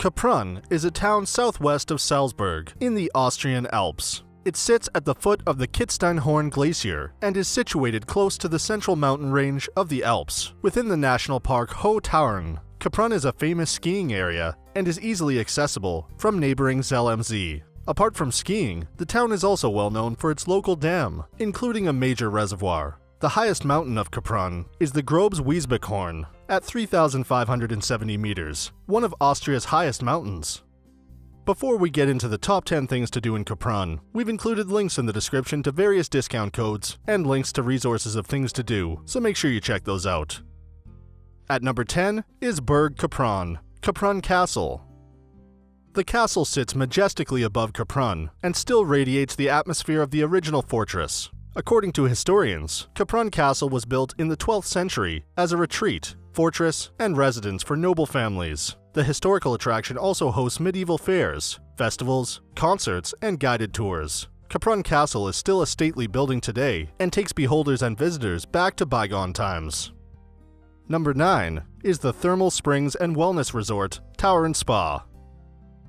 Kaprun is a town southwest of Salzburg in the Austrian Alps. It sits at the foot of the Kitzsteinhorn Glacier and is situated close to the central mountain range of the Alps, within the national park Hohe Tauern. Kaprun is a famous skiing area and is easily accessible from neighboring Zell am See. Apart from skiing, the town is also well known for its local dam, including a major reservoir. The highest mountain of Kaprun is the Grobes-Wiesbachhorn at 3,570 meters, one of Austria's highest mountains. Before we get into the top 10 things to do in Kaprun, we've included links in the description to various discount codes and links to resources of things to do, so make sure you check those out. At number 10 is Burg Kaprun, Kaprun Castle. The castle sits majestically above Kaprun and still radiates the atmosphere of the original fortress. According to historians, Kaprun Castle was built in the 12th century as a retreat, fortress, and residence for noble families. The historical attraction also hosts medieval fairs, festivals, concerts, and guided tours. Kaprun Castle is still a stately building today and takes beholders and visitors back to bygone times. Number 9 is the Thermal Springs and Wellness Resort, Tauern Spa.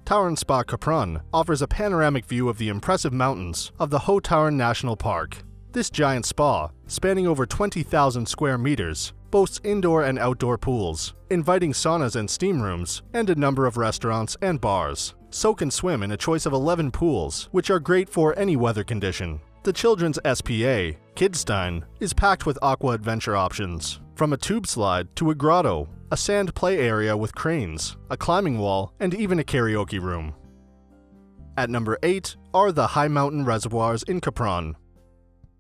Tauern Spa Kaprun offers a panoramic view of the impressive mountains of the Hohe Tauern National Park. This giant spa, spanning over 20,000 square meters, boasts indoor and outdoor pools, inviting saunas and steam rooms, and a number of restaurants and bars. Soak and swim in a choice of 11 pools, which are great for any weather condition. The children's SPA, Kidstein, is packed with aqua adventure options, from a tube slide to a grotto, a sand play area with cranes, a climbing wall, and even a karaoke room. At number 8 are the high mountain reservoirs in Kaprun.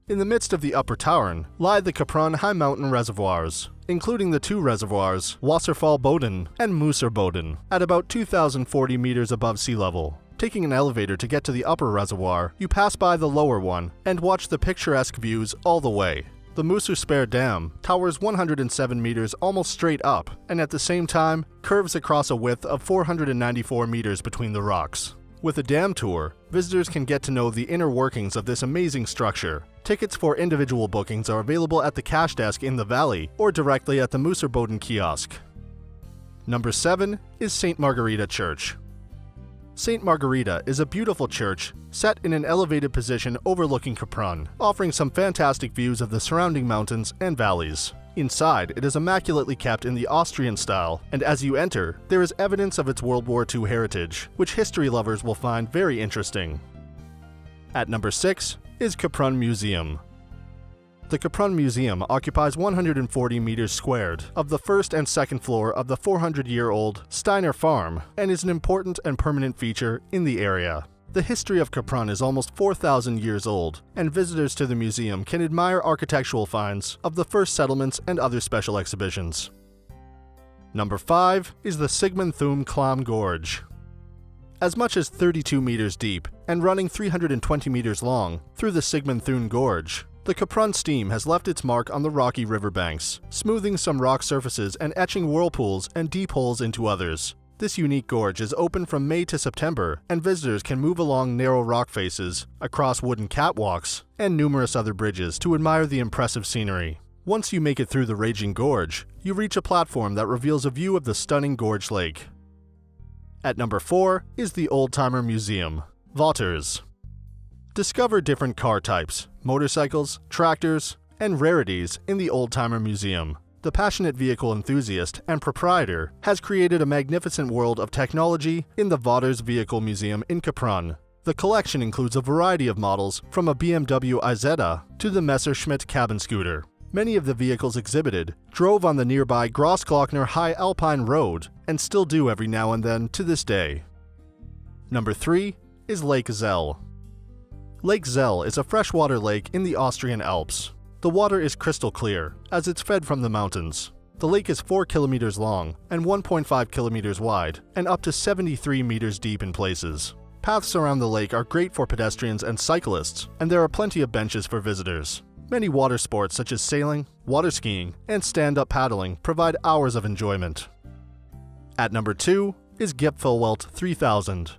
In the midst of the Upper Tauern lie the Kaprun High Mountain Reservoirs, including the two reservoirs Wasserfall Boden and Musser Boden, at about 2,040 meters above sea level. Taking an elevator to get to the upper reservoir, you pass by the lower one and watch the picturesque views all the way. The Musser Dam towers 107 meters almost straight up, and at the same time, curves across a width of 494 meters between the rocks. With a dam tour, visitors can get to know the inner workings of this amazing structure. Tickets for individual bookings are available at the cash desk in the valley or directly at the Musser Boden kiosk. Number 7 is St. Margareta Church. St. Margareta is a beautiful church set in an elevated position overlooking Kaprun, offering some fantastic views of the surrounding mountains and valleys. Inside, it is immaculately kept in the Austrian style, and as you enter, there is evidence of its World War II heritage, which history lovers will find very interesting. At number 6 is Kaprun Museum. The Kaprun Museum occupies 140 meters squared of the first and second floor of the 400-year-old Steiner Farm and is an important and permanent feature in the area. The history of Kaprun is almost 4,000 years old, and visitors to the museum can admire architectural finds of the first settlements and other special exhibitions. Number 5 is the Sigmund Thum Klamm Gorge. As much as 32 meters deep and running 320 meters long through the Sigmund Thum Gorge, the Kaprun stream has left its mark on the rocky riverbanks, smoothing some rock surfaces and etching whirlpools and deep holes into others. This unique gorge is open from May to September, and visitors can move along narrow rock faces, across wooden catwalks, and numerous other bridges to admire the impressive scenery. Once you make it through the raging gorge, you reach a platform that reveals a view of the stunning gorge lake. At number 4 is the Oldtimer Museum, Wouters. Discover different car types, motorcycles, tractors, and rarities in the Oldtimer Museum. The passionate vehicle enthusiast and proprietor has created a magnificent world of technology in the Wouters Vehicle Museum in Kaprun. The collection includes a variety of models from a BMW Isetta to the Messerschmitt cabin scooter. Many of the vehicles exhibited drove on the nearby Grossglockner High Alpine Road and still do every now and then to this day. Number 3 is Lake Zell. Lake Zell is a freshwater lake in the Austrian Alps. The water is crystal clear, as it's fed from the mountains. The lake is 4 kilometers long and 1.5 kilometers wide, and up to 73 meters deep in places. Paths around the lake are great for pedestrians and cyclists, and there are plenty of benches for visitors. Many water sports such as sailing, water skiing, and stand-up paddling provide hours of enjoyment. At number 2 is Gipfelwelt 3000.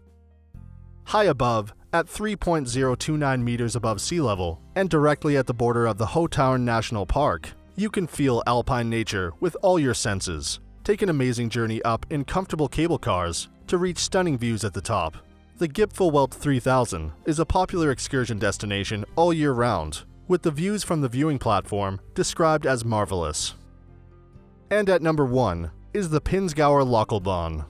High above, at 3.029 meters above sea level, and directly at the border of the Hohe Tauern National Park, you can feel alpine nature with all your senses. take an amazing journey up in comfortable cable cars to reach stunning views at the top. The Gipfelwelt 3000 is a popular excursion destination all year round, with the views from the viewing platform described as marvelous. And at number 1 is the Pinzgauer Lokalbahn.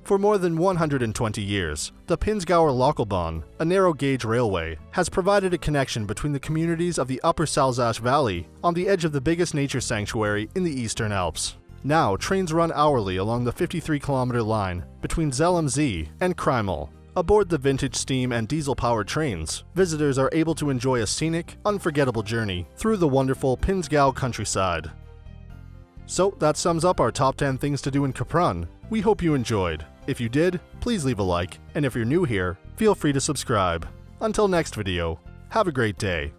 For more than 120 years, the Pinzgauer Lokalbahn, a narrow-gauge railway, has provided a connection between the communities of the Upper Salzach Valley on the edge of the biggest nature sanctuary in the Eastern Alps. Now, trains run hourly along the 53-kilometer line between Zell am See and Kreimel. Aboard the vintage steam and diesel-powered trains, visitors are able to enjoy a scenic, unforgettable journey through the wonderful Pinzgau countryside. So that sums up our top 10 things to do in Kaprun. We hope you enjoyed. If you did, please leave a like, and if you're new here, feel free to subscribe. Until next video, have a great day.